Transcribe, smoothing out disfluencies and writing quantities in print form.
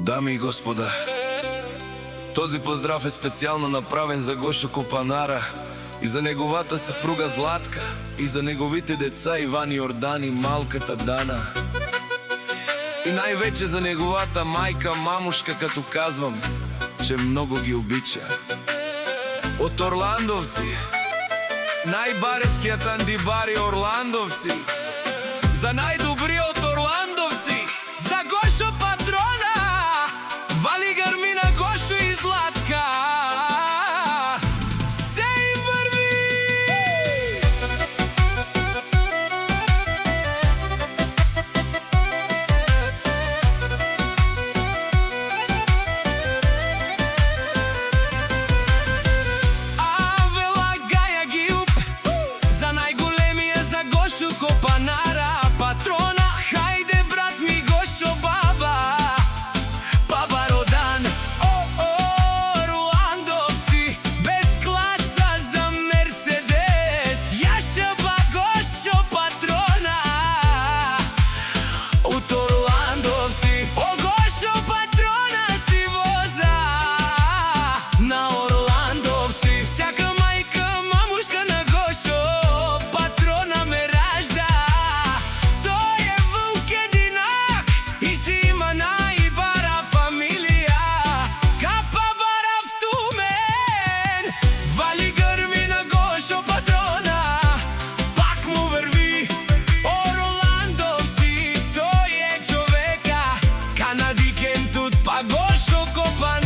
Дами и господа, този поздрав е специјално направен за Гошо Копанара и за неговата съпруга Златка, и за неговите деца Иван и Йордан и малката Дана, и највеќе за неговата мајка Мамушка, като казвам, че много ги обича. От Орландовци, најбарескиот андибари Орландовци, за најдобриот Орландовци, за Гошо патрона, вали грмина Гошо и Златка, се им върви! Авела Гаја Гилп, за најголемија, за Гошо Копанара, патрона, хајде брат ми Гошо баба, баба Родан. Орландовци, без класа за Мерцедес, јашеба Гошо патрона. От Орландовци, о Гошо патрона си воза, на Орландовци, всяка мајка мамушка на Гошо патрона ме ражда. Тој е вълк единак и си има најбара фамилија, капа бара в Тумен, вали грми на Гошо патрона, пак му върви. Орландовци, тој е човека, канадикентот па Гошо Копанара.